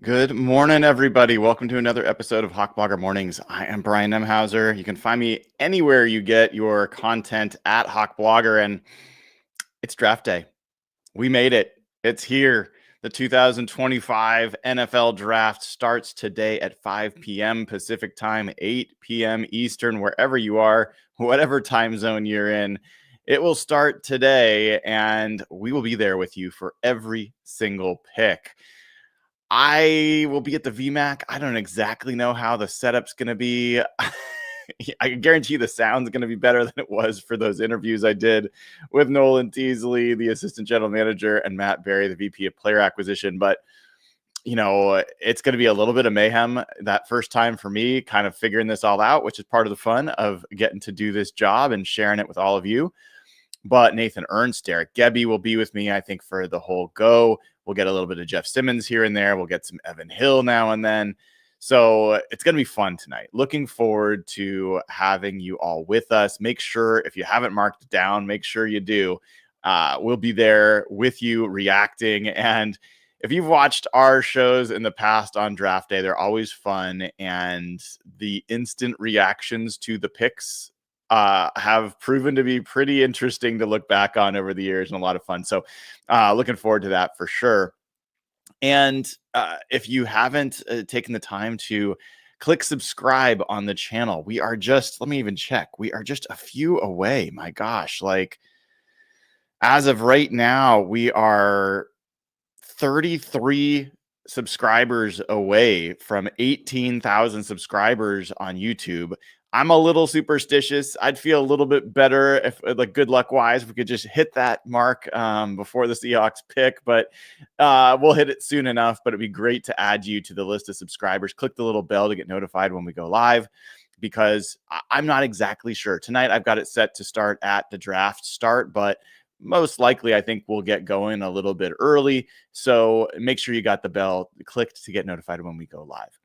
Good morning, everybody. Welcome to another episode of Hawk Blogger Mornings. I am Brian Nemhauser. You can find me anywhere you get your content at Hawk Blogger, and it's draft day. We made it. It's here. The 2025 NFL Draft starts today at 5 p.m. Pacific time, 8 p.m. Eastern, wherever you are, whatever time zone you're in. It will start today, and we will be there with you for every single pick. I will be at the VMAC. I don't exactly know how the setup's going to be. I guarantee the sound's going to be better than it was for those interviews I did with Nolan Teasley, the assistant general manager, and Matt Berry, the VP of player acquisition. But, it's going to be a little bit of mayhem that first time for me, kind of figuring this all out, which is part of the fun of getting to do this job and sharing it with all of you. But Nathan Ernst, Derek Gebby will be with me, I think, for the whole go. We'll get a little bit of Jeff Simmons here and there. We'll get some Evan Hill now and then. So it's going to be fun tonight. Looking forward to having you all with us. Make sure, if you haven't marked it down, make sure you do. We'll be there with you reacting. And if you've watched our shows in the past on draft day, they're always fun. And the instant reactions to the picks have proven to be pretty interesting to look back on over the years and a lot of fun. So looking forward to that for sure. And if you haven't taken the time to click subscribe on the channel, we are just, let me even check. We are just a few away. My gosh, like as of right now, we are 33 subscribers away from 18,000 subscribers on YouTube. I'm a little superstitious. I'd feel a little bit better if, like, good luck wise, if we could just hit that mark before the Seahawks pick, but we'll hit it soon enough. But it'd be great to add you to the list of subscribers. Click the little bell to get notified when we go live, because I'm not exactly sure. Tonight, I've got it set to start at the draft start, but most likely, I think we'll get going a little bit early. So make sure you got the bell clicked to get notified when we go live.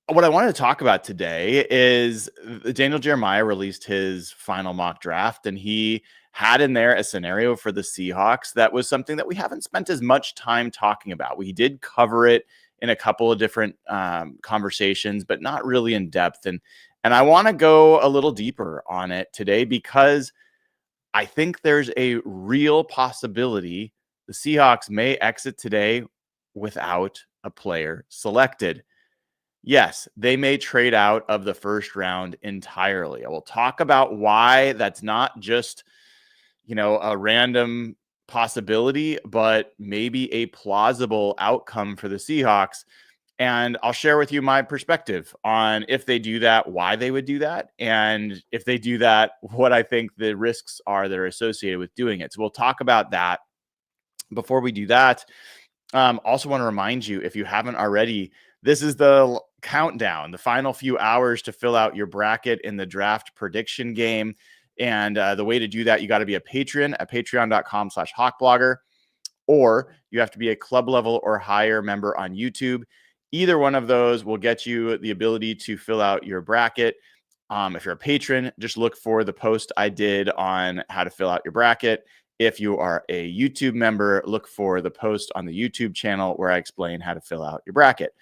What I wanted to talk about today is Daniel Jeremiah released his final mock draft, and he had in there a scenario for the Seahawks that was something that we haven't spent as much time talking about. We did cover it in a couple of different conversations, but not really in depth. And I want to go a little deeper on it today, because I think there's a real possibility the Seahawks may exit today without a player selected. Yes, they may trade out of the first round entirely. I will talk about why that's not just, a random possibility, but maybe a plausible outcome for the Seahawks. And I'll share with you my perspective on if they do that, why they would do that, and if they do that, what I think the risks are that are associated with doing it. So we'll talk about that. Before we do that, also want to remind you, if you haven't already, this is the countdown, the final few hours to fill out your bracket in the draft prediction game. And the way to do that, you got to be a patron at patreon.com/hawkblogger, or you have to be a club level or higher member on YouTube. Either one of those will get you the ability to fill out your bracket. If you're a patron, just look for the post I did on how to fill out your bracket. If you are a YouTube member, look for the post on the YouTube channel where I explain how to fill out your bracket.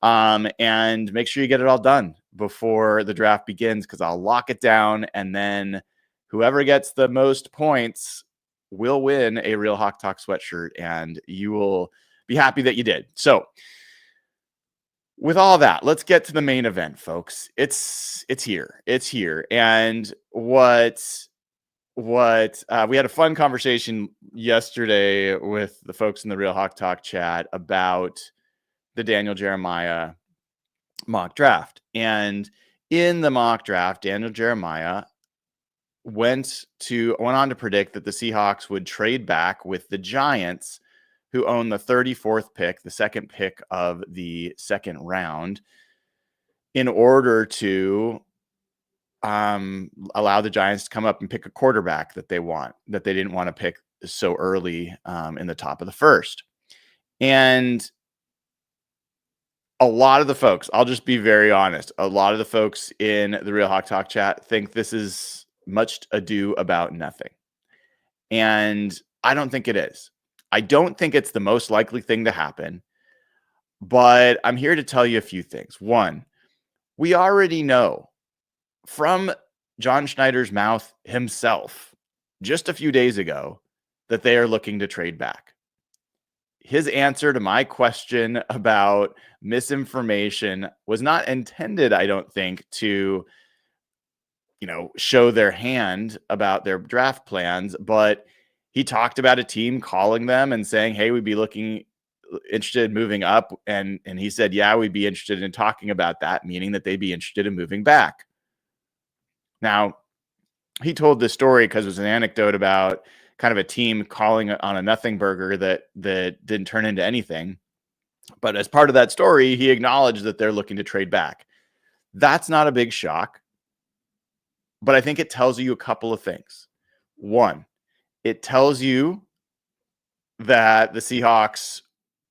And make sure you get it all done before the draft begins, because I'll lock it down, and then whoever gets the most points will win a Real Hawk Talk sweatshirt, and you will be happy that you did. So with all that, let's get to the main event, folks. It's here. It's here. And what we had a fun conversation yesterday with the folks in the Real Hawk Talk chat about the Daniel Jeremiah mock draft. And in the mock draft, Daniel Jeremiah went on to predict that the Seahawks would trade back with the Giants, who own the 34th pick, the second pick of the second round, in order to allow the Giants to come up and pick a quarterback that they didn't want to pick so early in the top of the first. And a lot of the folks, I'll just be very honest, a lot of the folks in the Real Hawk Talk chat think this is much ado about nothing. And I don't think it is. I don't think it's the most likely thing to happen. But I'm here to tell you a few things. One, we already know from John Schneider's mouth himself just a few days ago that they are looking to trade back. His answer to my question about misinformation was not intended, I don't think, to show their hand about their draft plans, but he talked about a team calling them and saying, "Hey, we'd be interested in moving up," and he said, "Yeah, we'd be interested in talking about that," meaning that they'd be interested in moving back. Now, he told this story because it was an anecdote about kind of a team calling on a nothing burger that didn't turn into anything. But as part of that story, he acknowledged that they're looking to trade back. That's not a big shock, but I think it tells you a couple of things. One, it tells you that the Seahawks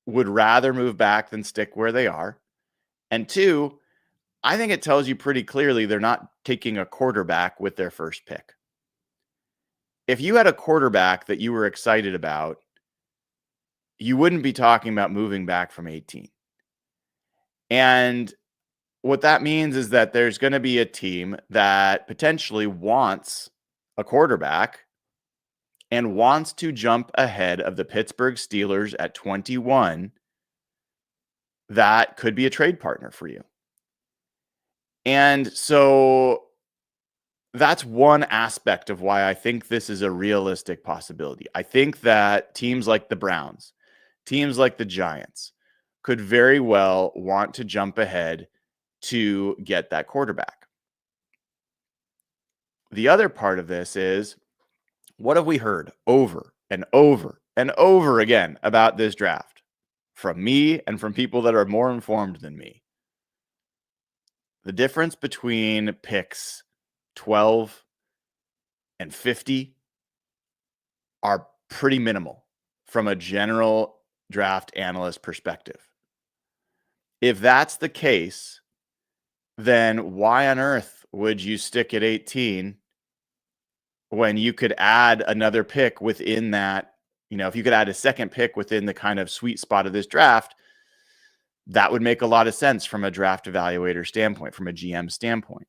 would rather move back than stick where they are. And two, I think it tells you pretty clearly they're not taking a quarterback with their first pick. If you had a quarterback that you were excited about, you wouldn't be talking about moving back from 18. And what that means is that there's going to be a team that potentially wants a quarterback and wants to jump ahead of the Pittsburgh Steelers at 21. That could be a trade partner for you. And so that's one aspect of why I think this is a realistic possibility. I think that teams like the Browns, teams like the Giants could very well want to jump ahead to get that quarterback. The other part of this is, what have we heard over and over and over again about this draft from me and from people that are more informed than me? The difference between picks 12 and 50 are pretty minimal from a general draft analyst perspective. If that's the case, then why on earth would you stick at 18 when you could add another pick within that? If you could add a second pick within the kind of sweet spot of this draft, that would make a lot of sense from a draft evaluator standpoint, from a GM standpoint.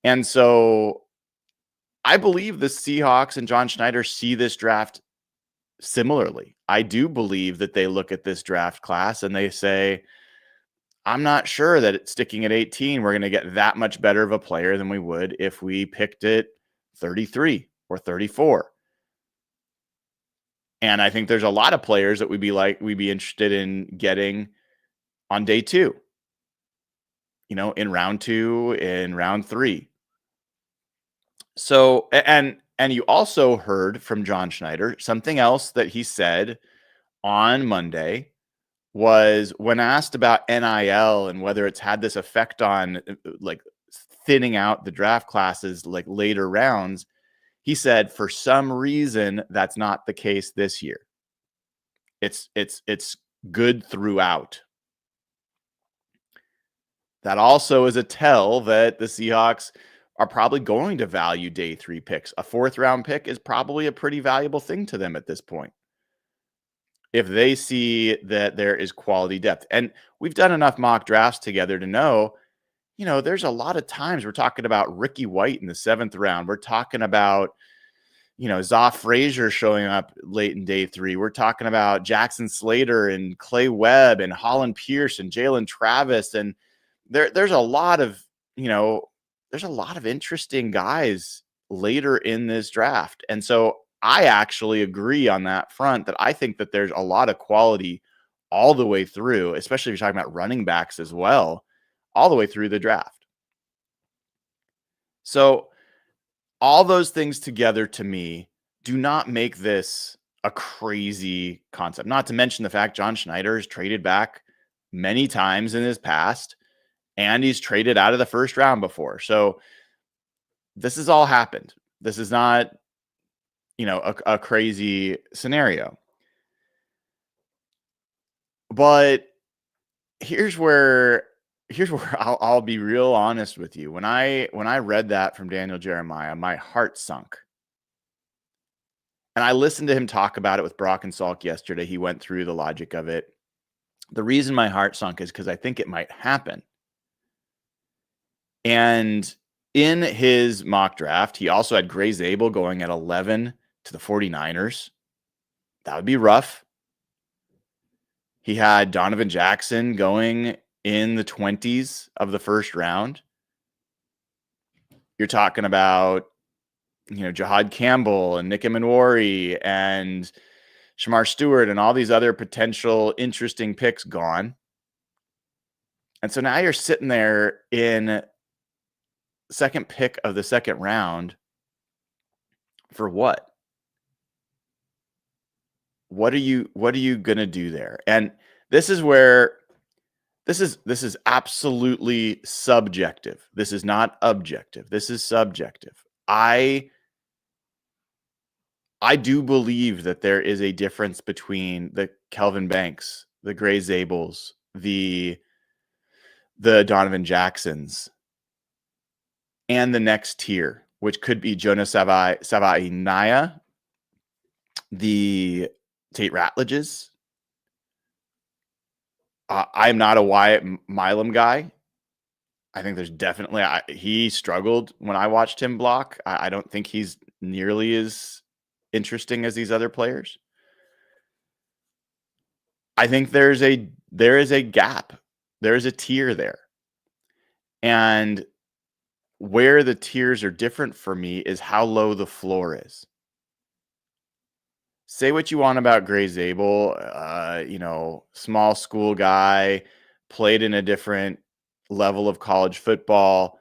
And so I believe the Seahawks and John Schneider see this draft similarly. I do believe that they look at this draft class and they say, I'm not sure that it's sticking at 18, we're going to get that much better of a player than we would if we picked it 33 or 34. And I think there's a lot of players that we'd be interested in getting on day 2, in round 2, in round 3. So, and you also heard from John Schneider, something else that he said on Monday was when asked about NIL and whether it's had this effect on like thinning out the draft classes, like later rounds, he said, for some reason, that's not the case this year. It's good throughout. That also is a tell that the Seahawks are probably going to value day 3 picks. A 4th round pick is probably a pretty valuable thing to them at this point, if they see that there is quality depth. And we've done enough mock drafts together to know, there's a lot of times we're talking about Ricky White in the 7th round. We're talking about, Zoff Frazier showing up late in day 3. We're talking about Jackson Slater and Clay Webb and Holland Pierce and Jalen Travis. And there's a lot of, there's a lot of interesting guys later in this draft. And so I actually agree on that front that I think that there's a lot of quality all the way through, especially if you're talking about running backs as well, all the way through the draft. So all those things together to me do not make this a crazy concept. Not to mention the fact John Schneider has traded back many times in his past, and he's traded out of the 1st round before. So this has all happened. This is not, a crazy scenario. But here's where I'll be real honest with you. When I read that from Daniel Jeremiah, my heart sunk. And I listened to him talk about it with Brock and Salk yesterday. He went through the logic of it. The reason my heart sunk is because I think it might happen. And in his mock draft, he also had Gray Zabel going at 11 to the 49ers. That would be rough. He had Donovan Jackson going in the 20s of the first round. You're talking about, Jahad Campbell and Nick Emanwari and Shamar Stewart and all these other potential interesting picks gone. And so now you're sitting there in second pick of the second round for what? What are you going to do there? And this is where this is absolutely subjective. This is not objective. This is subjective. I do believe that there is a difference between the Kelvin Banks, the Gray Zabels, the Donovan Jacksons, and the next tier, which could be Jonah Savaiinaia, the Tate Ratledges. I'm not a Wyatt Milam guy. I think there's definitely he struggled when I watched him block. I don't think he's nearly as interesting as these other players. I think there is a gap. There is a tier there. And where the tiers are different for me is how low the floor is. Say what you want about Gray Zabel, small school guy, played in a different level of college football.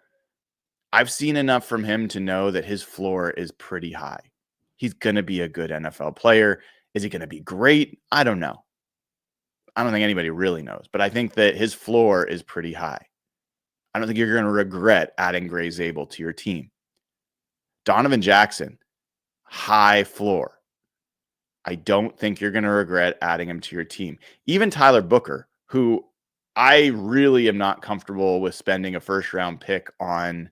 I've seen enough from him to know that his floor is pretty high. He's going to be a good NFL player. Is he going to be great? I don't know. I don't think anybody really knows, but I think that his floor is pretty high. I don't think you're going to regret adding Gray Zabel to your team. Donovan Jackson, high floor. I don't think you're going to regret adding him to your team. Even Tyler Booker, who I really am not comfortable with spending a first-round pick on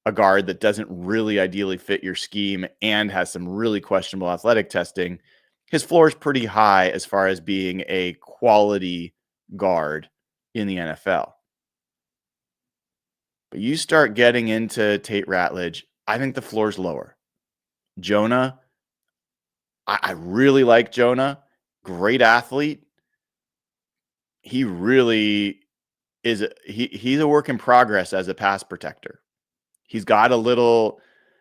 a guard that doesn't really ideally fit your scheme and has some really questionable athletic testing. His floor is pretty high as far as being a quality guard in the NFL. But you start getting into Tate Ratledge, I think the floor's lower. Jonah, I really like Jonah. Great athlete. He really is. He's a work in progress as a pass protector. He's got a little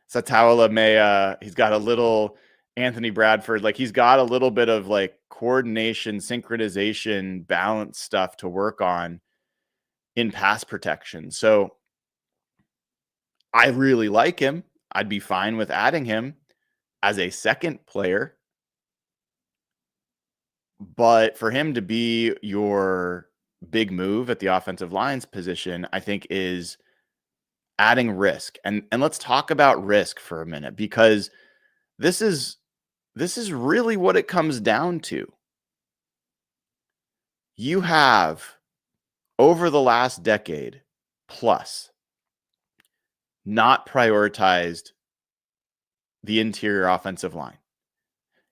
Sataola Mea. He's got a little Anthony Bradford. Like, he's got a little bit of like coordination, synchronization, balance stuff to work on in pass protection. So I really like him. I'd be fine with adding him as a second player. But for him to be your big move at the offensive line's position, I think is adding risk. And let's talk about risk for a minute, because this is really what it comes down to. You have, over the last decade plus, not prioritized the interior offensive line.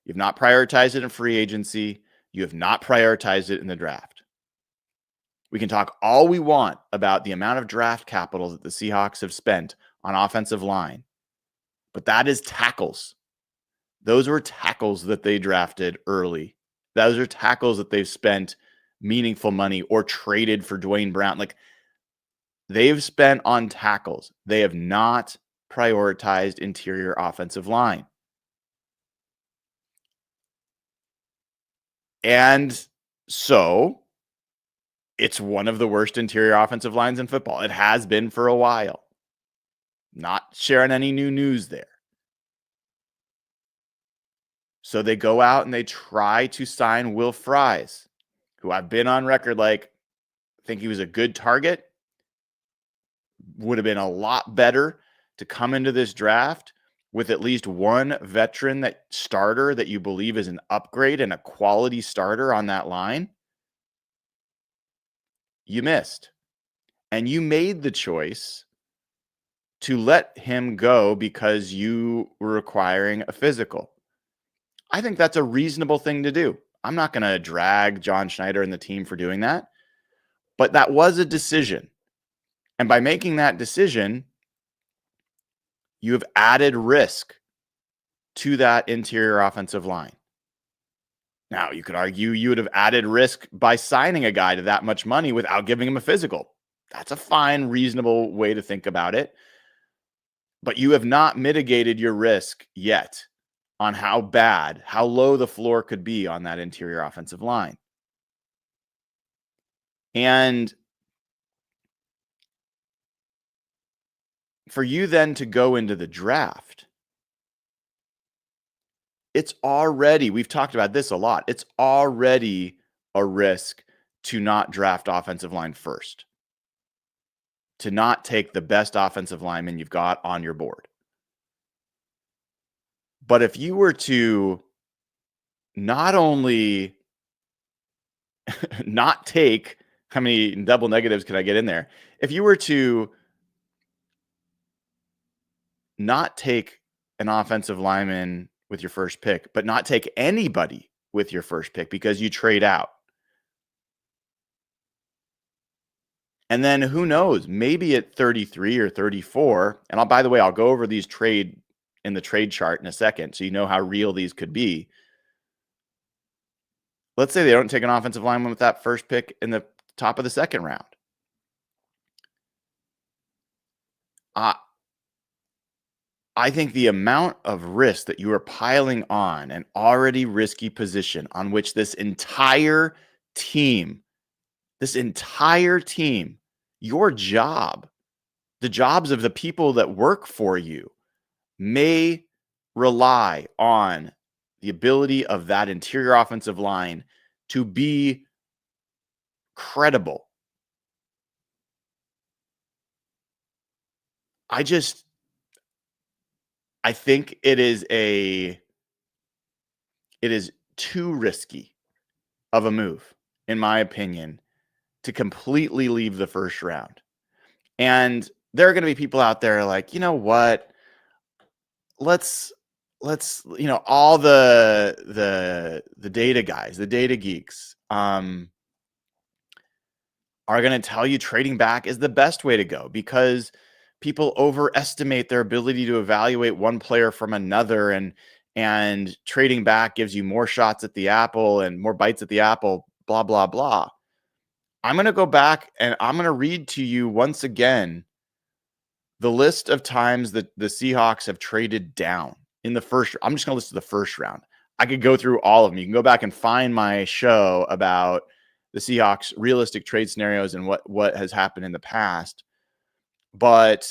You've not prioritized it in free agency. You have not prioritized it in the draft. We can talk all we want about the amount of draft capital that the Seahawks have spent on offensive line, but that is tackles. Those were tackles that they drafted early. Those are tackles that they've spent meaningful money or traded for Dwayne Brown. Like, they've spent on tackles. They have not prioritized interior offensive line. And so it's one of the worst interior offensive lines in football. It has been for a while. Not sharing any new news there. So they go out and they try to sign Will Fries, who I've been on record like, think he was a good target. Would have been a lot better to come into this draft with at least one veteran starter that you believe is an upgrade and a quality starter on that line. You missed. And you made the choice to let him go because you were requiring a physical. I think that's a reasonable thing to do. I'm not going to drag John Schneider and the team for doing that. But that was a decision. And by making that decision, you have added risk to that interior offensive line. Now, you could argue you would have added risk by signing a guy to that much money without giving him a physical. That's a fine, reasonable way to think about it. But you have not mitigated your risk yet on how bad, how low the floor could be on that interior offensive line. And for you then to go into the draft, it's already, we've talked about this a lot, it's already a risk to not draft offensive line first, to not take the best offensive lineman you've got on your board. But if you were to not only not take, how many double negatives can I get in there? If you were to not take an offensive lineman with your first pick, but not take anybody with your first pick because you trade out. And then who knows, maybe at 33 or 34, and by the way, I'll go over these in the trade chart in a second so you know how real these could be. Let's say they don't take an offensive lineman with that first pick in the top of the second round. I think the amount of risk that you are piling on an already risky position on which this entire team, your job, the jobs of the people that work for you may rely on the ability of that interior offensive line to be credible. I think it is too risky of a move, in my opinion, to completely leave the first round. And there are going to be people out there like, you know what? Let's all the data guys, the data geeks, are going to tell you trading back is the best way to go because people overestimate their ability to evaluate one player from another, and trading back gives you more shots at the apple and more bites at the apple, blah, blah, blah. I'm going to go back and I'm going to read to you once again the list of times that the Seahawks have traded down in the first. I'm just going to list the first round. I could go through all of them. You can go back and find my show about the Seahawks realistic trade scenarios and what has happened in the past. But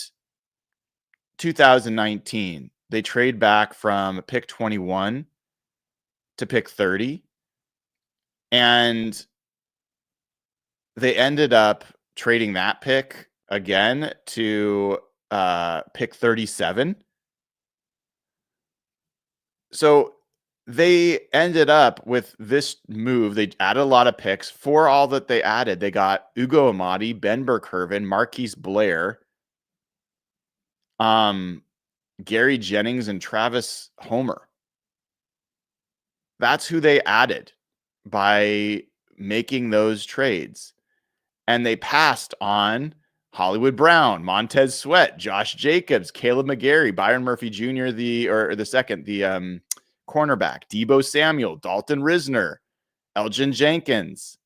2019, they trade back from pick 21 to pick 30. And they ended up trading that pick again to pick 37. So they ended up with this move. They added a lot of picks. For all that they added, they got Ugo Amadi, Ben Burkervin, Marquise Blair, Gary Jennings, and Travis Homer. That's who they added by making those trades. And they passed on Hollywood Brown, Montez Sweat, Josh Jacobs, Caleb McGarry, Byron Murphy Jr., the cornerback, Deebo Samuel, Dalton Risner, Elgin Jenkins.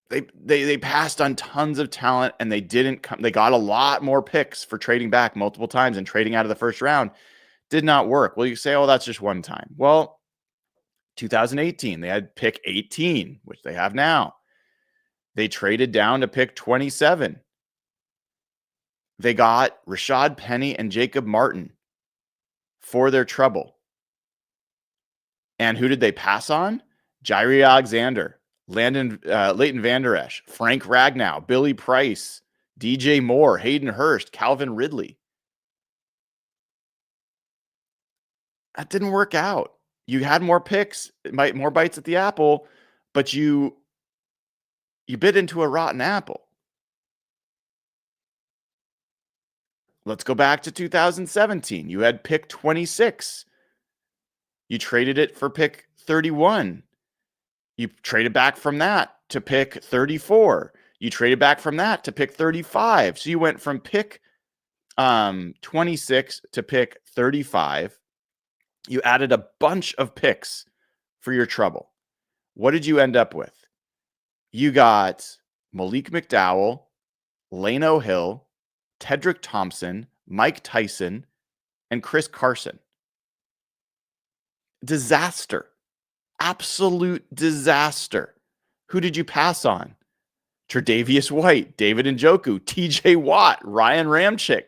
They passed on tons of talent, and they didn't come. They got a lot more picks for trading back multiple times, and trading out of the first round did not work. Well, you say, oh, that's just one time. Well, 2018, they had pick 18, which they have now. They traded down to pick 27. They got Rashad Penny and Jacob Martin for their trouble. And who did they pass on? Jairi Alexander, Leighton Vander Esch, Frank Ragnow, Billy Price, DJ Moore, Hayden Hurst, Calvin Ridley. That didn't work out. You had more picks, more bites at the apple, but you bit into a rotten apple. Let's go back to 2017. You had pick 26. You traded it for pick 31. You traded back from that to pick 34. You traded back from that to pick 35. So you went from pick 26 to pick 35. You added a bunch of picks for your trouble. What did you end up with? You got Malik McDowell, Lano Hill, Tedrick Thompson, Mike Tyson, and Chris Carson. Disaster. Absolute disaster. Who did you pass on? Tre'Davious White, David Njoku, TJ Watt, Ryan Ramczyk.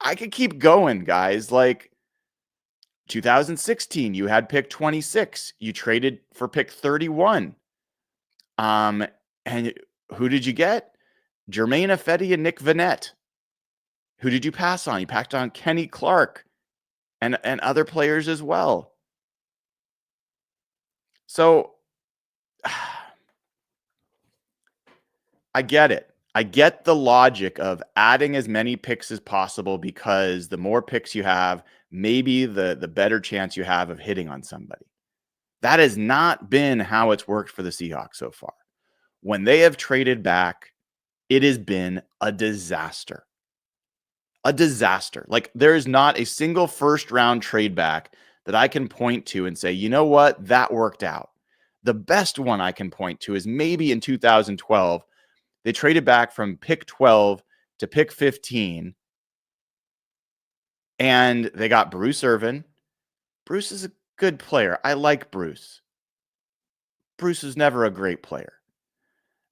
I could keep going, guys. Like 2016, you had pick 26. You traded for pick 31. And who did you get? Jermaine Ifedi and Nick Vannett. Who did you pass on? You packed on Kenny Clark and other players as well. So I get it. I get the logic of adding as many picks as possible because the more picks you have, maybe the better chance you have of hitting on somebody. That has not been how it's worked for the Seahawks so far. When they have traded back, it has been a disaster. A disaster. Like there is not a single first round trade back that I can point to and say, you know what, that worked out. The best one I can point to is maybe in 2012, they traded back from pick 12 to pick 15, and they got Bruce Irvin. Bruce is a good player. I like Bruce. Bruce is never a great player.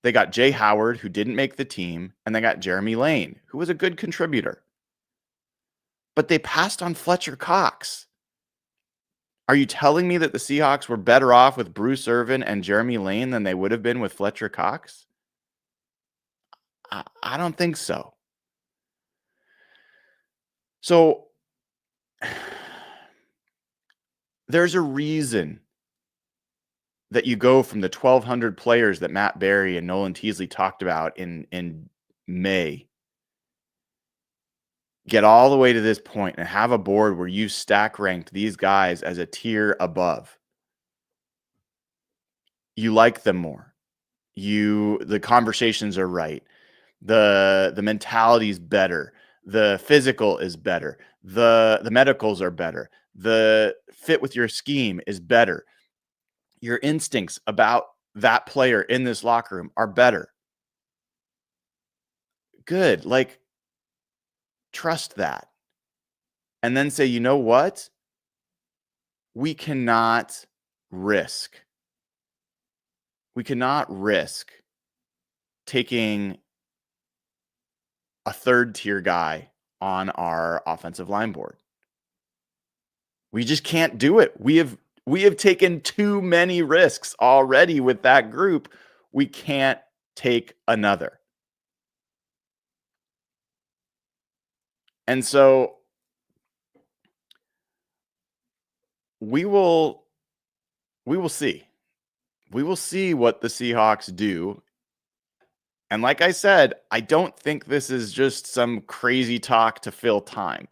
They got Jay Howard, who didn't make the team, and they got Jeremy Lane, who was a good contributor. But they passed on Fletcher Cox. Are you telling me that the Seahawks were better off with Bruce Irvin and Jeremy Lane than they would have been with Fletcher Cox? I don't think so. So there's a reason that you go from the 1,200 players that Matt Berry and Nolan Teasley talked about in May, get all the way to this point and have a board where you stack ranked these guys as a tier above. You like them more. The conversations are right. The mentality is better. The physical is better. The medicals are better. The fit with your scheme is better. Your instincts about that player in this locker room are better. Good. Like, trust that. And then say, you know what? We cannot risk taking a third tier guy on our offensive line board. We just can't do it. We have taken too many risks already with that group. We can't take another. And so we will see. We will see what the Seahawks do. And like I said, I don't think this is just some crazy talk to fill time.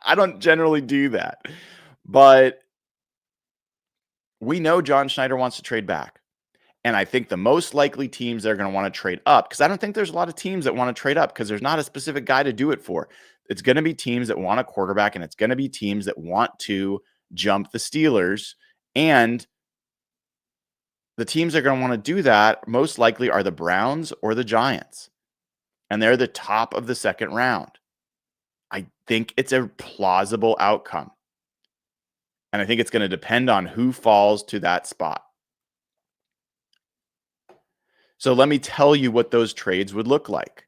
I don't generally do that. But we know John Schneider wants to trade back. And I think the most likely teams that are going to want to trade up, because I don't think there's a lot of teams that want to trade up because there's not a specific guy to do it for. It's going to be teams that want a quarterback, and it's going to be teams that want to jump the Steelers. And the teams that are going to want to do that most likely are the Browns or the Giants. And they're the top of the second round. I think it's a plausible outcome. And I think it's going to depend on who falls to that spot. So let me tell you what those trades would look like.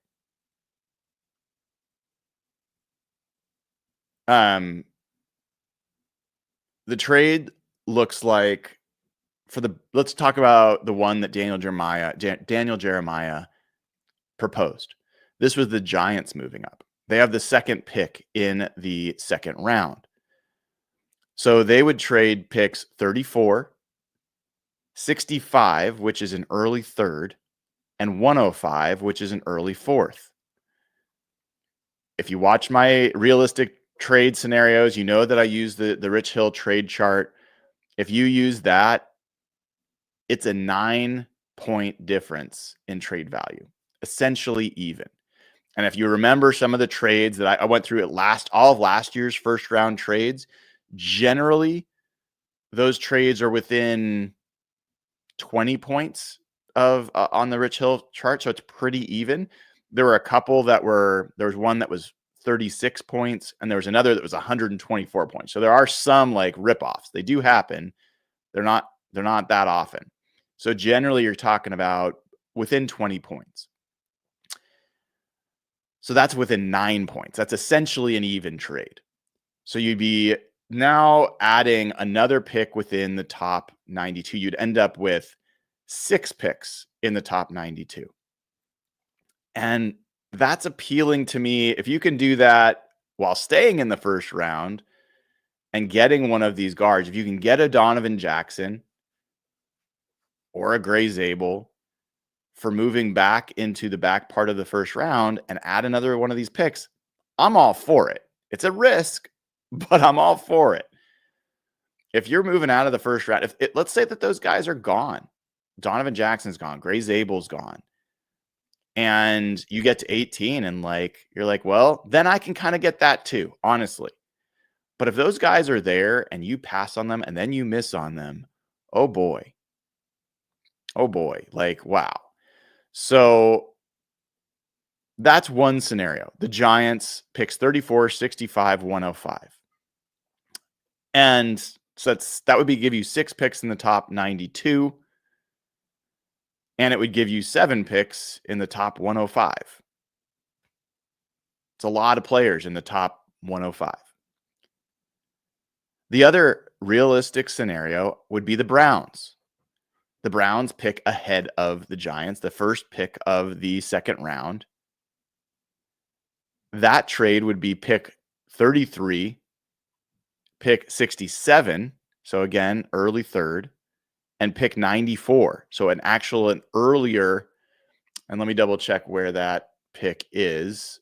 The trade looks like let's talk about the one that Daniel Jeremiah proposed. This was the Giants moving up. They have the second pick in the second round. So they would trade picks 34, 65, which is an early third, and 105, which is an early fourth. If you watch my realistic trade scenarios, you know that I use the Rich Hill trade chart. If you use that, it's a 9-point difference in trade value, essentially even. And if you remember some of the trades that I went through all of last year's first round trades, generally those trades are within 20 points of on the Rich Hill chart. So it's pretty even. There were a couple there was one that was 36 points and there was another that was 124 points. So there are some like ripoffs. They do happen. They're not that often. So generally you're talking about within 20 points. So that's within 9 points. That's essentially an even trade. So you'd be now adding another pick within the top 92. You'd end up with 6 picks in the top 92. And that's appealing to me. If you can do that while staying in the first round and getting one of these guards, if you can get a Donovan Jackson or a Gray Zabel for moving back into the back part of the first round and add another one of these picks, I'm all for it. It's a risk, but I'm all for it. If you're moving out of the first round, let's say that those guys are gone. Donovan Jackson's gone. Gray Zabel's gone. And you get to 18 and you're like, well, then I can kind of get that too, honestly. But if those guys are there and you pass on them and then you miss on them, oh boy. Oh boy. Wow. So that's one scenario. The Giants picks 34, 65, 105. And so that would give you 6 picks in the top 92. And it would give you 7 picks in the top 105. It's a lot of players in the top 105. The other realistic scenario would be the Browns. The Browns pick ahead of the Giants, the first pick of the second round. That trade would be pick 33, pick 67. So again, early third. And pick 94. So an earlier, and let me double check where that pick is.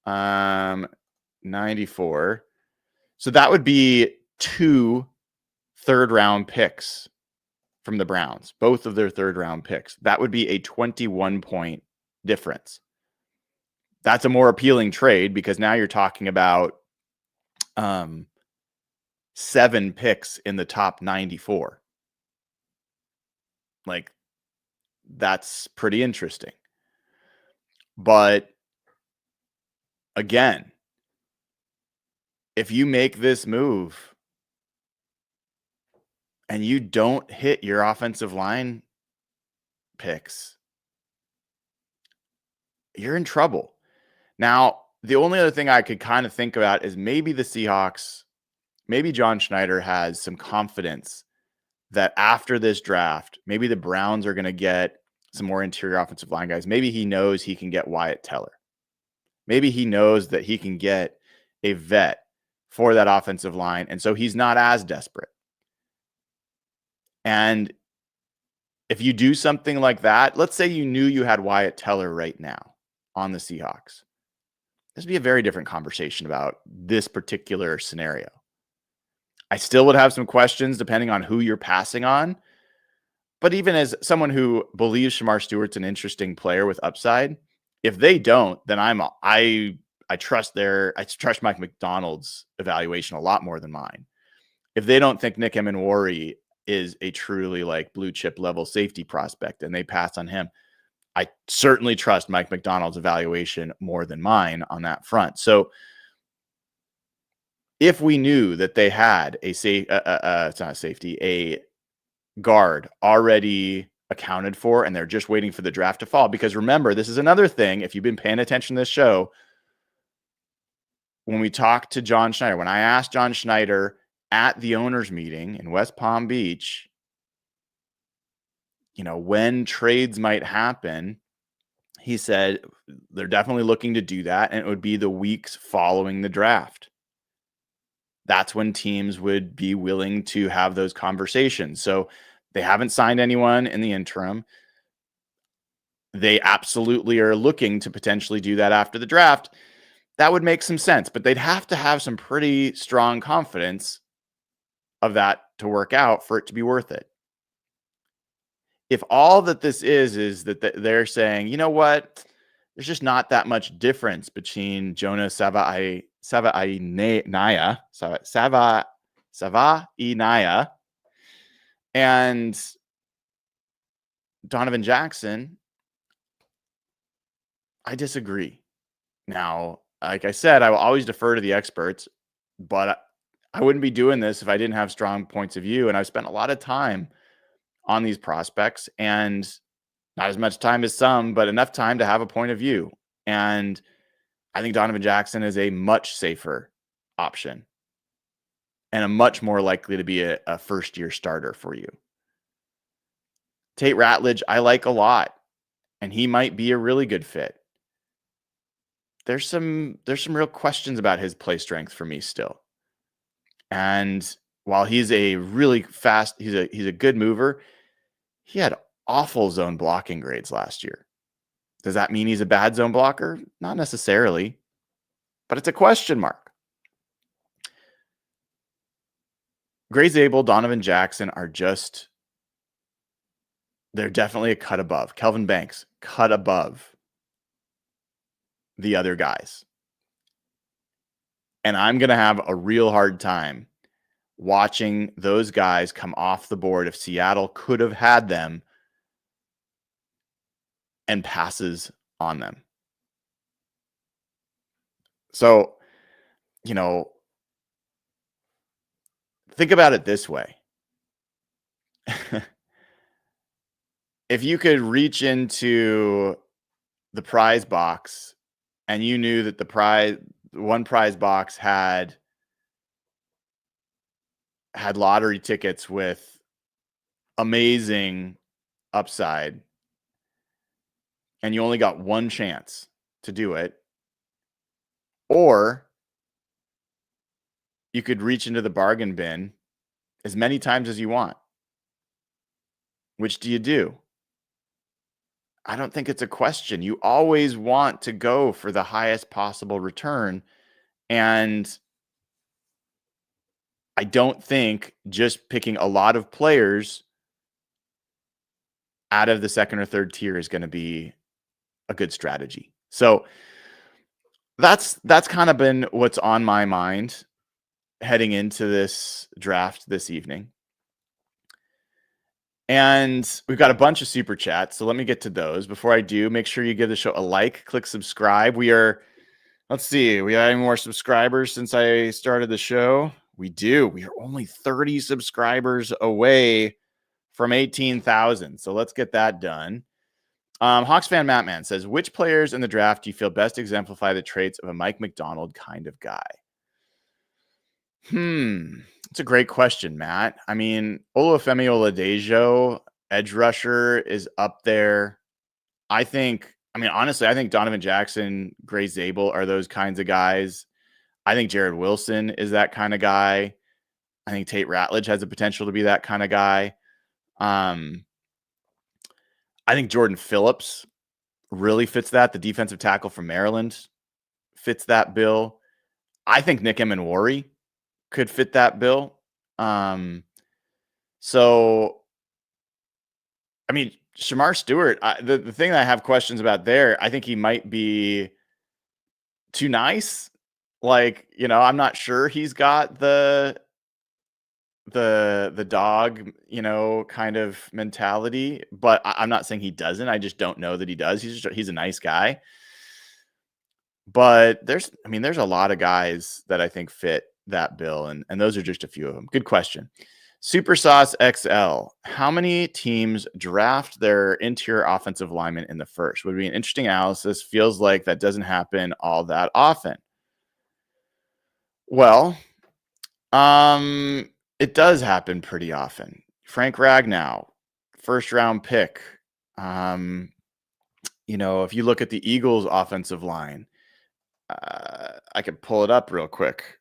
94. So that would be 2 third-round picks from the Browns, both of their third-round picks. That would be a 21-point difference. That's a more appealing trade because now you're talking about 7 picks in the top 94. That's pretty interesting. But again, if you make this move and you don't hit your offensive line picks, you're in trouble. Now, the only other thing I could kind of think about is maybe the Seahawks, maybe John Schneider has some confidence that after this draft, maybe the Browns are going to get some more interior offensive line guys. Maybe he knows he can get Wyatt Teller. Maybe he knows that he can get a vet for that offensive line. And so he's not as desperate. And if you do something like that, let's say you knew you had Wyatt Teller right now on the Seahawks. This would be a very different conversation about this particular scenario. I still would have some questions depending on who you're passing on. But even as someone who believes Shamar Stewart's an interesting player with upside, if they don't, then I trust Mike McDonald's evaluation a lot more than mine. If they don't think Nick Emenwari is a truly blue chip level safety prospect and they pass on him, I certainly trust Mike McDonald's evaluation more than mine on that front. So if we knew that they had it's not a safety, a guard already accounted for, and they're just waiting for the draft to fall, because remember, this is another thing. If you've been paying attention to this show, when we talked to John Schneider, when I asked John Schneider at the owners meeting in West Palm Beach, when trades might happen, he said they're definitely looking to do that, and it would be the weeks following the draft. That's when teams would be willing to have those conversations. So they haven't signed anyone in the interim. They absolutely are looking to potentially do that after the draft. that would make some sense, but they'd have to have some pretty strong confidence of that to work out for it to be worth it. If all that this is that they're saying, you know what, there's just not that much difference between Jonah Savaiinaya and Donovan Jackson, I disagree. Now, like I said, I will always defer to the experts, but I wouldn't be doing this if I didn't have strong points of view. And I've spent a lot of time on these prospects, and not as much time as some, but enough time to have a point of view. And I think Donovan Jackson is a much safer option and a much more likely to be a first-year starter for you. Tate Ratledge, I like a lot, and he might be a really good fit. There's some real questions about his play strength for me still. And while he's a really fast, he's a good mover, he had awful zone blocking grades last year. Does that mean he's a bad zone blocker? Not necessarily, but it's a question mark. Gray Zabel, Donovan Jackson are just, they're definitely a cut above. Kelvin Banks, cut above the other guys. And I'm going to have a real hard time watching those guys come off the board if Seattle could have had them and passes on them. So, think about it this way. If you could reach into the prize box and you knew that the one prize box had lottery tickets with amazing upside, and you only got one chance to do it, or you could reach into the bargain bin as many times as you want. Which do you do? I don't think it's a question. You always want to go for the highest possible return. And I don't think just picking a lot of players out of the second or third tier is going to be a good strategy. So that's kind of been what's on my mind heading into this draft this evening. And we've got a bunch of super chats, so let me get to those. Before I do, make sure you give the show a like, click subscribe. Let's see, we have any more subscribers since I started the show? We do. We are only 30 subscribers away from 18,000. So let's get that done. Hawks fan Mattman says, which players in the draft do you feel best exemplify the traits of a Mike McDonald kind of guy? It's a great question, Matt. I mean, Olufemi Oladejo, edge rusher, is up there. Honestly, I think Donovan Jackson, Gray Zabel are those kinds of guys. I think Jared Wilson is that kind of guy. I think Tate Ratledge has the potential to be that kind of guy. I think Jordan Phillips really fits that. The defensive tackle from Maryland fits that bill. I think Nick Emenwari could fit that bill. Shamar Stewart, the thing that I have questions about there, I think he might be too nice. I'm not sure he's got the dog, kind of mentality, but I'm not saying he doesn't. I just don't know that he does. He's a nice guy. But there's a lot of guys that I think fit that bill, and those are just a few of them. Good question. Super Sauce XL. How many teams draft their interior offensive lineman in the first? Would be an interesting analysis. Feels like that doesn't happen all that often. Well, it does happen pretty often. Frank Ragnow, first round pick. If you look at the Eagles offensive line, I could pull it up real quick.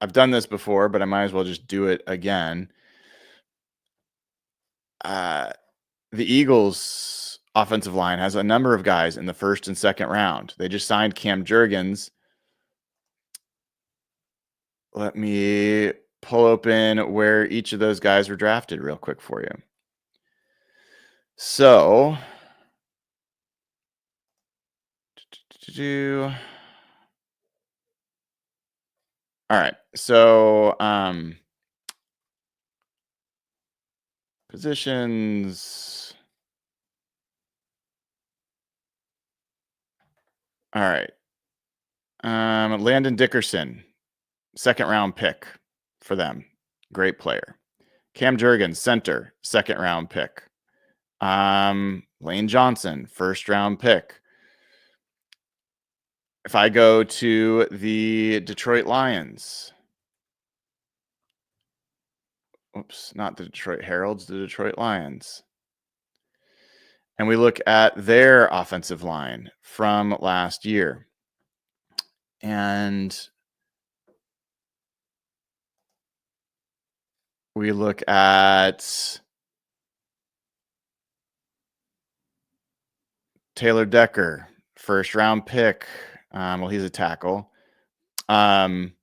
I've done this before, but I might as well just do it again. The Eagles offensive line has a number of guys in the first and second round. They just signed Cam Jurgens. Let me pull open where each of those guys were drafted real quick for you. So, all right. So, positions. All right. Landon Dickerson, second round pick for them. Great player. Cam Jurgens, center, second round pick. Lane Johnson, first round pick. If I go to the Detroit Lions, oops, not the Detroit Heralds, the Detroit Lions. And we look at their offensive line from last year. And we look at Taylor Decker, first round pick. Well, he's a tackle. Graham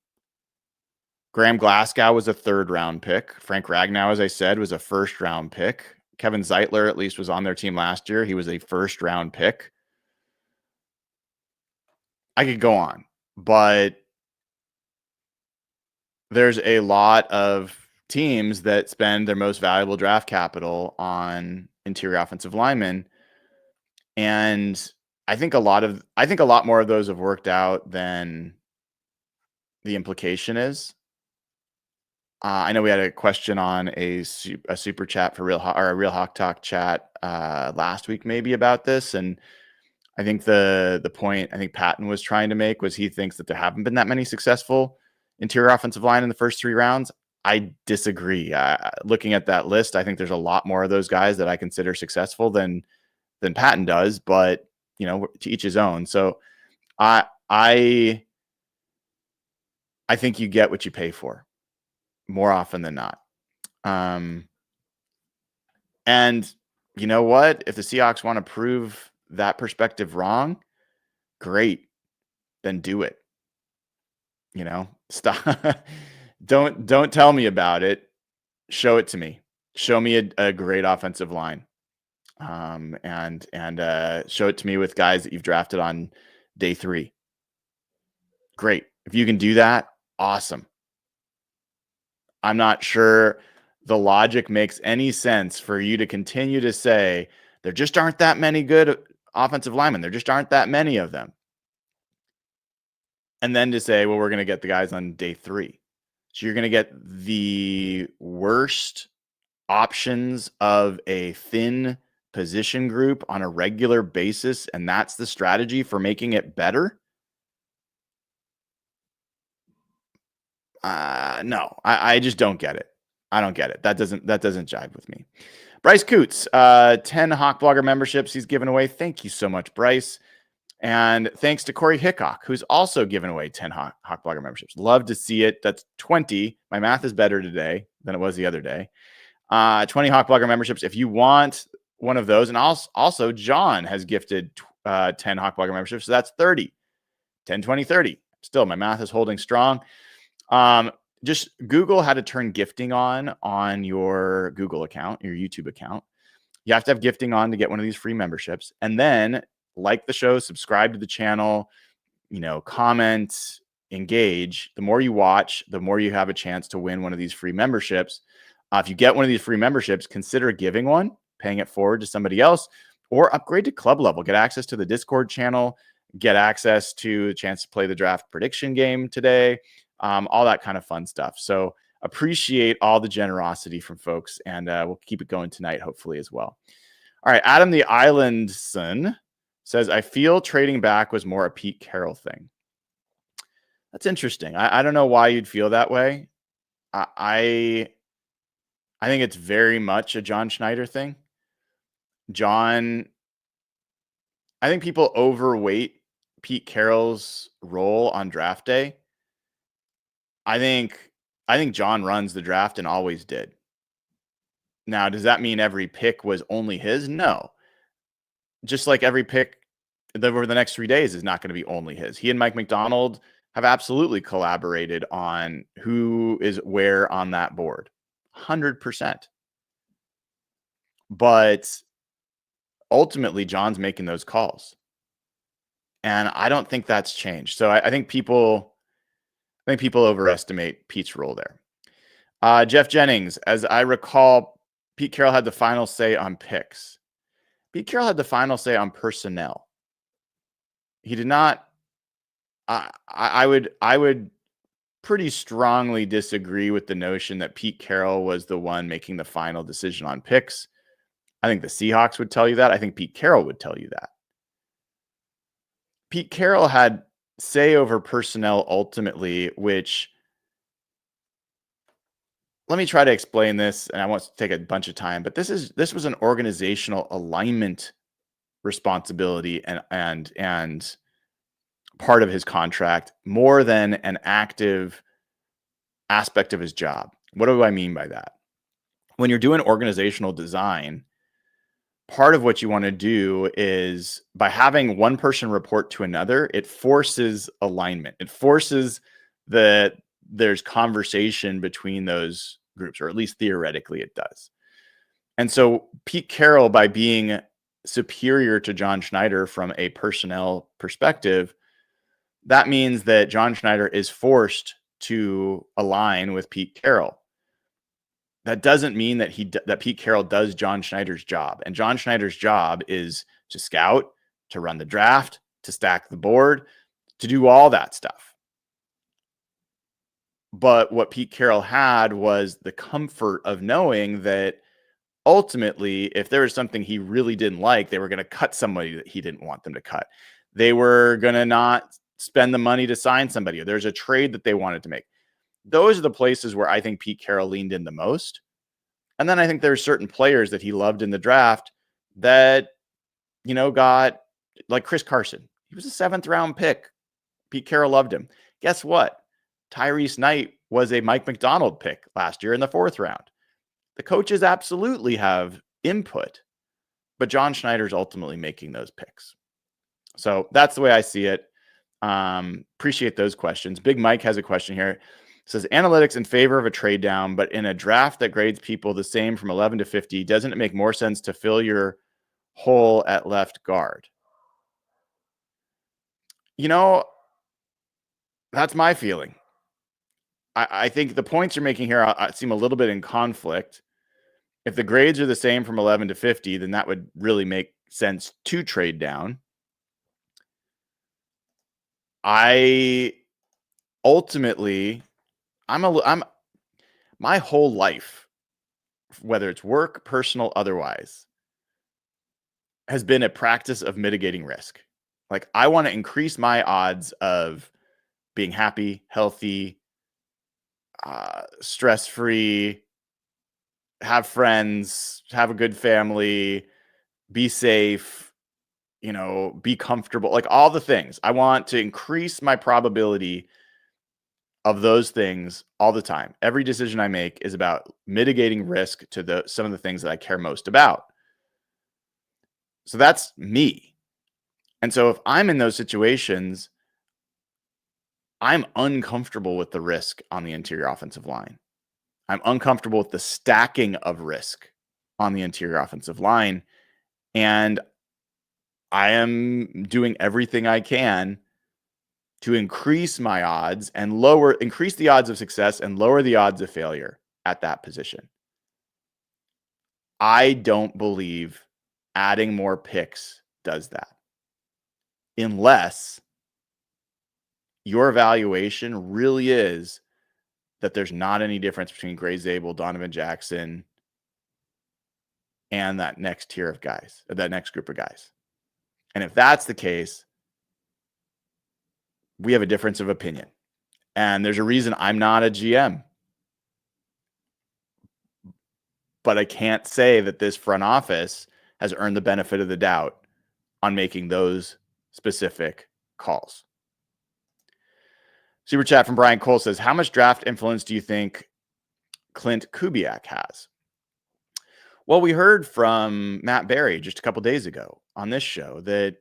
Glasgow was a third round pick. Frank Ragnow, as I said, was a first round pick. Kevin Zeitler, at least, was on their team last year. He was a first round pick. I could go on, but there's a lot of teams that spend their most valuable draft capital on interior offensive linemen. And I think a lot more of those have worked out than the implication is. I know we had a question on a super chat for a Real Hawk Talk chat last week, maybe, about this. And I think the point I think Patton was trying to make was he thinks that there haven't been that many successful interior offensive line in the first 3 rounds. I disagree. Looking at that list, I think there's a lot more of those guys that I consider successful than Patton does, but to each his own. So I think you get what you pay for more often than not. And you know what? If the Seahawks want to prove that perspective wrong, great. Then do it. Stop. Don't tell me about it. Show it to me. Show me a great offensive line. And show it to me with guys that you've drafted on day 3. Great. If you can do that, awesome. I'm not sure the logic makes any sense for you to continue to say there just aren't that many good offensive linemen. There just aren't that many of them. And then to say, well, we're going to get the guys on day 3. So you're going to get the worst options of a thin position group on a regular basis, and that's the strategy for making it better? No, I just don't get it. I don't get it. That doesn't jive with me. Bryce Coots, 10 Hawk Blogger memberships he's given away. Thank you so much, Bryce. And thanks to Corey Hickok, who's also given away 10 Hawk Blogger memberships. Love to see it. That's 20. My math is better today than it was the other day. 20 Hawk Blogger memberships. If you want one of those, and also John has gifted 10 Hawk Blogger memberships, so that's 30. 10, 20, 30. Still, my math is holding strong. Just Google how to turn gifting on your Google account, your YouTube account. You have to have gifting on to get one of these free memberships. And then like the show, subscribe to the channel, comment, engage. The more you watch, the more you have a chance to win one of these free memberships. If you get one of these free memberships, consider giving one, paying it forward to somebody else, or upgrade to club level. Get access to the Discord channel, get access to a chance to play the draft prediction game today, all that kind of fun stuff. So appreciate all the generosity from folks, and we'll keep it going tonight, hopefully, as well. All right, Adam the Islandson says, I feel trading back was more a Pete Carroll thing. That's interesting. I don't know why you'd feel that way. I think it's very much a John Schneider thing. I think people overweight Pete Carroll's role on draft day. I think John runs the draft and always did. Now, does that mean every pick was only his? No. just like every pick over the next 3 days is not going to be only his. He and Mike McDonald have absolutely collaborated on who is where on that board. 100%. But ultimately, John's making those calls. And I don't think that's changed. So I think people overestimate Pete's role there. Jeff Jennings, as I recall, Pete Carroll had the final say on picks. Pete Carroll had the final say on personnel. He did not. I would pretty strongly disagree with the notion that Pete Carroll was the one making the final decision on picks. I think the Seahawks would tell you that. I think Pete Carroll would tell you that. Pete Carroll had say over personnel ultimately, which, let me try to explain this, and I won't take a bunch of time, but this was an organizational alignment responsibility and part of his contract more than an active aspect of his job. What do I mean by that? When you're doing organizational design, part of what you want to do is, by having one person report to another, it forces alignment. It forces that there's conversation between those groups, or at least theoretically it does. And so Pete Carroll, by being superior to John Schneider from a personnel perspective, that means that John Schneider is forced to align with Pete Carroll. That doesn't mean that Pete Carroll does John Schneider's job. And John Schneider's job is to scout, to run the draft, to stack the board, to do all that stuff. But what Pete Carroll had was the comfort of knowing that ultimately, if there was something he really didn't like, they were going to cut somebody that he didn't want them to cut. They were going to not spend the money to sign somebody, or there's a trade that they wanted to make. Those are the places where I think Pete Carroll leaned in the most. And then I think there's certain players that he loved in the draft that, got, like Chris Carson. He was a 7th round pick. Pete Carroll loved him. Guess what? Tyrese Knight was a Mike McDonald pick last year in the 4th round. The coaches absolutely have input, but John Schneider's ultimately making those picks. So that's the way I see it. Appreciate those questions. Big Mike has a question here. It says, analytics in favor of a trade down, but in a draft that grades people the same from 11 to 50, doesn't it make more sense to fill your hole at left guard? That's my feeling. I think the points you're making here seem a little bit in conflict. If the grades are the same from 11 to 50, then that would really make sense to trade down. My whole life, whether it's work, personal, otherwise, has been a practice of mitigating risk. Like, I want to increase my odds of being happy, healthy, stress-free, have friends, have a good family, be safe, be comfortable, like all the things. I want to increase my probability of those things all the time. Every decision I make is about mitigating risk to some of the things that I care most about. So that's me. And so if I'm in those situations, I'm uncomfortable with the risk on the interior offensive line. I'm uncomfortable with the stacking of risk on the interior offensive line. And I am doing everything I can to increase my odds and increase the odds of success and lower the odds of failure at that position. I don't believe adding more picks does that, unless your evaluation really is that there's not any difference between Gray Zabel, Donovan Jackson, and that next tier of guys, that next group of guys. And if that's the case, we have a difference of opinion. And there's a reason I'm not a GM. But I can't say that this front office has earned the benefit of the doubt on making those specific calls. Super chat from Brian Cole says, how much draft influence do you think Clint Kubiak has? Well, we heard from Matt Berry just a couple days ago on this show that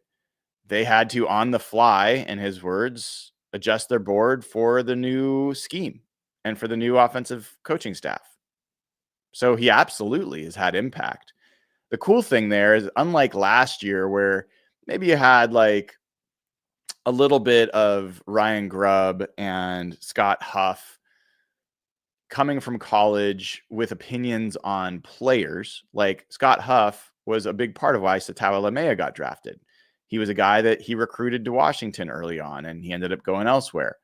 they had to, on the fly, in his words, adjust their board for the new scheme and for the new offensive coaching staff. So he absolutely has had impact. The cool thing there is, unlike last year where maybe you had like a little bit of Ryan Grubb and Scott Huff coming from college with opinions on players, like Scott Huff was a big part of why Satawa Lamea got drafted. He was a guy that he recruited to Washington early on, and he ended up going elsewhere.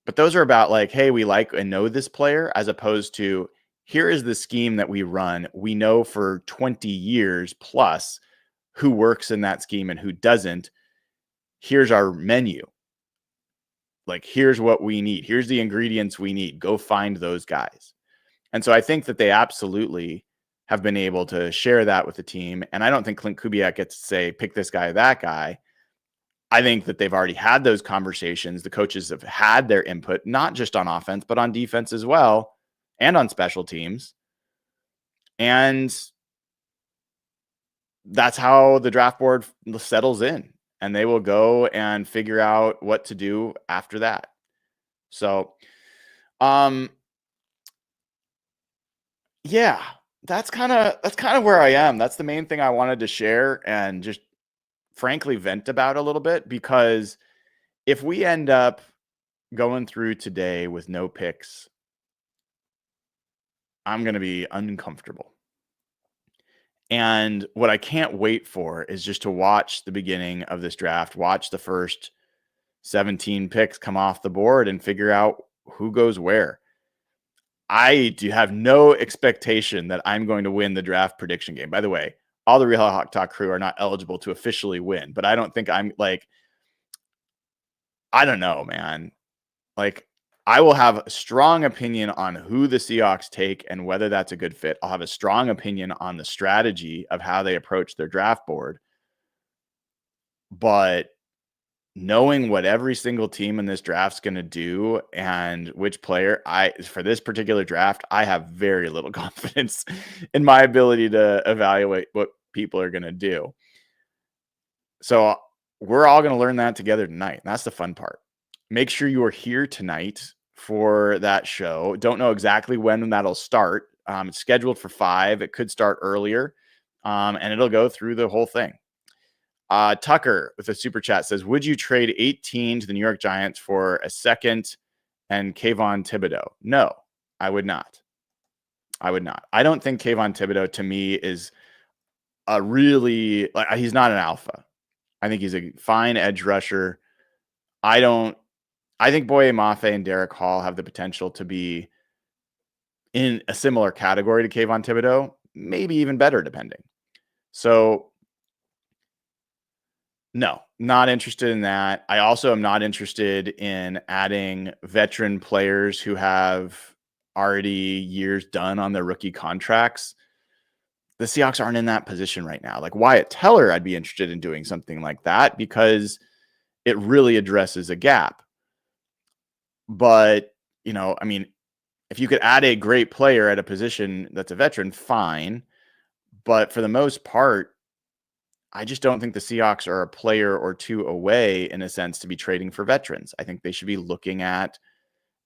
But those are about like, hey, we like and know this player, as opposed to, here is the scheme that we run. We know for 20 years plus who works in that scheme and who doesn't. Here's our menu. Like, here's what we need. Here's the ingredients we need. Go find those guys. And so I think that they absolutely have been able to share that with the team. And I don't think Clint Kubiak gets to say, pick this guy or that guy. I think that they've already had those conversations. The coaches have had their input, not just on offense, but on defense as well, and on special teams. And that's how the draft board settles in. And they will go and figure out what to do after that. So, yeah, that's kind of where I am. That's the main thing I wanted to share and just frankly vent about a little bit, because if we end up going through today with no picks, I'm going to be uncomfortable. And what I can't wait for is just to watch the beginning of this draft, watch the first 17 picks come off the board and figure out who goes where. I do have no expectation that I'm going to win the draft prediction game. By the way, all the Real Hawk Talk crew are not eligible to officially win, but I don't think I'm like, I don't know, man. Like, I will have a strong opinion on who the Seahawks take and whether that's a good fit. I'll have a strong opinion on the strategy of how they approach their draft board. But knowing what every single team in this draft's going to do and which player for this particular draft, I have very little confidence in my ability to evaluate what people are going to do. So we're all going to learn that together tonight. And that's the fun part. Make sure you are here tonight for that show. Don't know exactly when that'll start. It's scheduled for 5. It could start earlier, and it'll go through the whole thing. Tucker with a super chat says, would you trade 18 to the New York Giants for a second and Kayvon Thibodeau? No, I would not. I would not. I don't think Kayvon Thibodeau, to me, is a really, like, he's not an alpha. I think he's a fine edge rusher. I think Boye Mafe and Derek Hall have the potential to be in a similar category to Kayvon Thibodeau, maybe even better, depending. So, no, not interested in that. I also am not interested in adding veteran players who have already years done on their rookie contracts. The Seahawks aren't in that position right now. Like Wyatt Teller, I'd be interested in doing something like that because it really addresses a gap. But, I mean, if you could add a great player at a position that's a veteran, fine. But for the most part, I just don't think the Seahawks are a player or two away, in a sense, to be trading for veterans. I think they should be looking at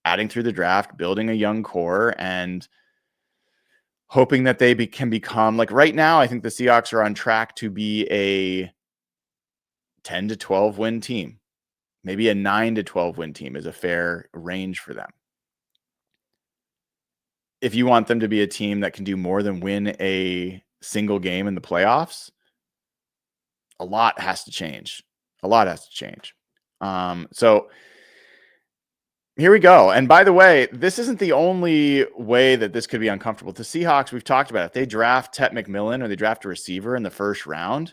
adding through the draft, building a young core, and hoping that they can become, like right now, I think the Seahawks are on track to be a 10 to 12 win team. Maybe a 9 to 12 win team is a fair range for them. If you want them to be a team that can do more than win a single game in the playoffs, a lot has to change. So here we go. And by the way, this isn't the only way that this could be uncomfortable. The Seahawks, we've talked about it. If they draft Tet McMillan or they draft a receiver in the first round,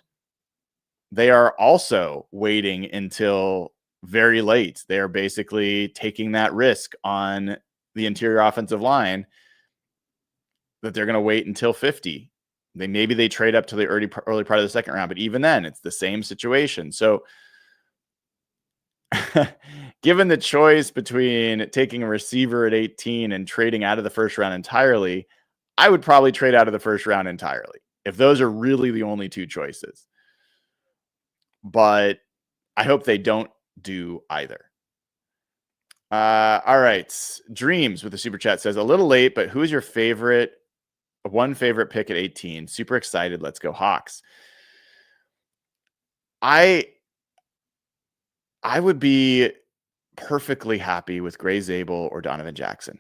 they are also waiting until very late. They are basically taking that risk on the interior offensive line that they're going to wait until 50. Maybe they trade up to the early part of the second round, but even then, it's the same situation. So, given the choice between taking a receiver at 18 and trading out of the first round entirely, I would probably trade out of the first round entirely if those are really the only two choices. But I hope they don't do either. All right. Dreams with the super chat says, a little late, but who is your one favorite pick at 18? Super excited. Let's go Hawks. I would be perfectly happy with Gray Zabel or Donovan Jackson.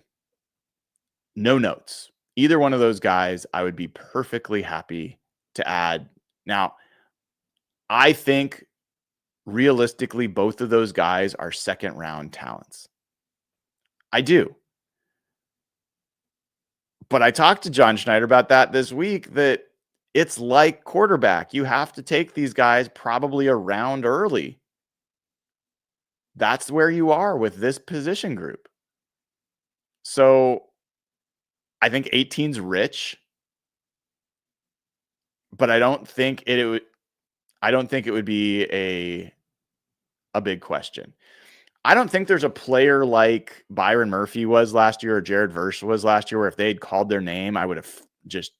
No notes. Either one of those guys, I would be perfectly happy to add. Now, I think realistically, both of those guys are second round talents. I do. But I talked to John Schneider about that this week, that it's like quarterback. You have to take these guys probably a round early. That's where you are with this position group. So I think 18's rich, but I don't think it would be a big question. I don't think there's a player like Byron Murphy was last year or Jared Verse was last year, where if they'd called their name, I would have just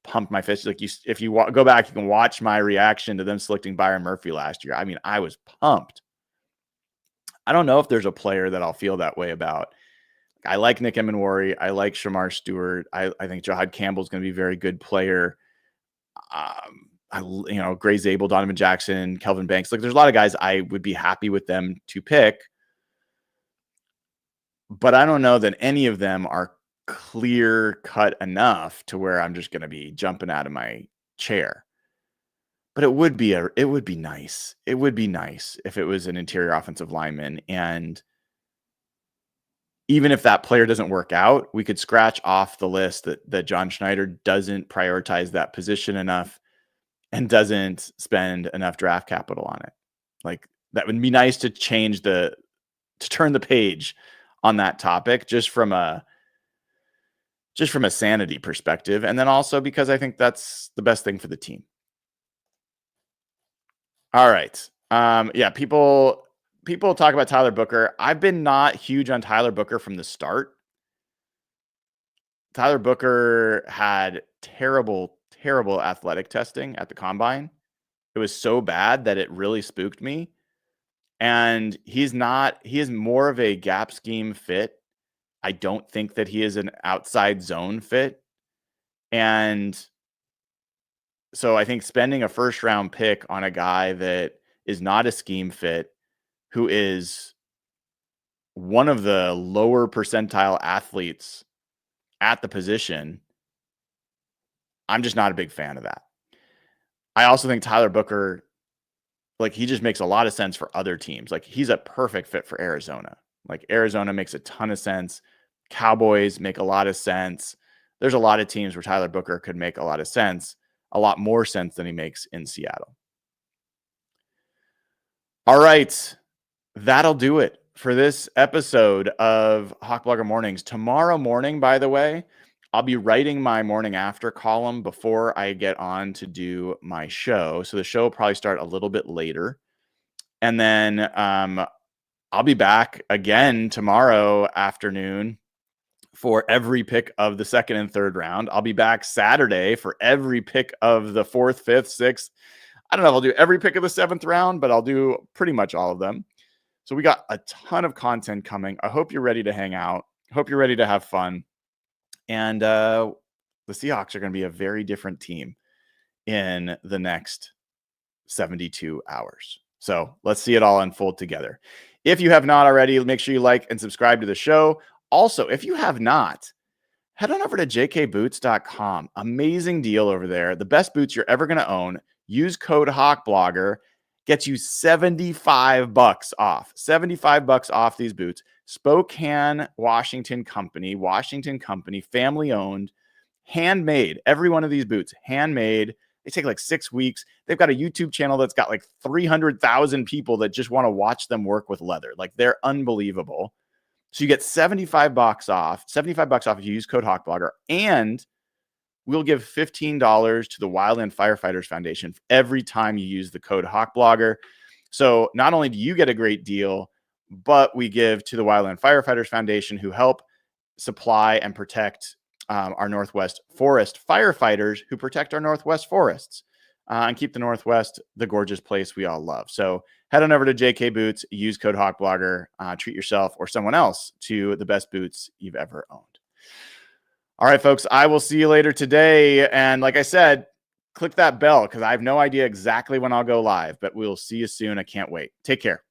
pumped my fist. Like, if you go back, you can watch my reaction to them selecting Byron Murphy last year. I mean, I was pumped. I don't know if there's a player that I'll feel that way about. I like Nick Emenwari. I like Shamar Stewart. I think Jahad Campbell's going to be a very good player. Gray Zabel, Donovan Jackson, Kelvin Banks. Like, there's a lot of guys I would be happy with them to pick, but I don't know that any of them are clear cut enough to where I'm just going to be jumping out of my chair. But it would be nice. It would be nice if it was an interior offensive lineman. And even if that player doesn't work out, we could scratch off the list that John Schneider doesn't prioritize that position enough and doesn't spend enough draft capital on it. Like, that would be nice to turn the page on that topic, just from a sanity perspective. And then also because I think that's the best thing for the team. All right. Yeah, people talk about Tyler Booker. I've been not huge on Tyler Booker from the start. Tyler Booker had terrible athletic testing at the combine. It was so bad that it really spooked me. And he is more of a gap scheme fit. I don't think that he is an outside zone fit. And so I think spending a first round pick on a guy that is not a scheme fit, who is one of the lower percentile athletes at the position, I'm just not a big fan of that. I also think Tyler Booker, like, he just makes a lot of sense for other teams. Like, he's a perfect fit for Arizona. Like, Arizona makes a ton of sense. Cowboys make a lot of sense. There's a lot of teams where Tyler Booker could make a lot of sense, a lot more sense than he makes in Seattle. All right. That'll do it for this episode of Hawk Blogger Mornings. Tomorrow morning, by the way, I'll be writing my morning after column before I get on to do my show. So the show will probably start a little bit later. And then I'll be back again tomorrow afternoon for every pick of the second and third round. I'll be back Saturday for every pick of the fourth, fifth, sixth. I don't know if I'll do every pick of the seventh round, but I'll do pretty much all of them. So we got a ton of content coming. I hope you're ready to hang out. I hope you're ready to have fun. And the Seahawks are going to be a very different team in the next 72 hours. So let's see it all unfold together. If you have not already, make sure you like and subscribe to the show. Also, if you have not, head on over to jkboots.com. Amazing deal over there. The best boots you're ever going to own. Use code HawkBlogger. Gets you $75 off. $75 off these boots. Spokane, Washington company, family owned, handmade. Every one of these boots, handmade. They take like 6 weeks. They've got a YouTube channel that's got like 300,000 people that just want to watch them work with leather. Like, they're unbelievable. So you get $75 off if you use code HawkBlogger, and we'll give $15 to the Wildland Firefighters Foundation every time you use the code HawkBlogger. So not only do you get a great deal, but we give to the Wildland Firefighters Foundation, who help supply and protect our Northwest forest firefighters who protect our Northwest forests and keep the Northwest the gorgeous place we all love. So head on over to JK Boots, use code HawkBlogger, treat yourself or someone else to the best boots you've ever owned. All right, folks, I will see you later today. And like I said, click that bell because I have no idea exactly when I'll go live, but we'll see you soon. I can't wait. Take care.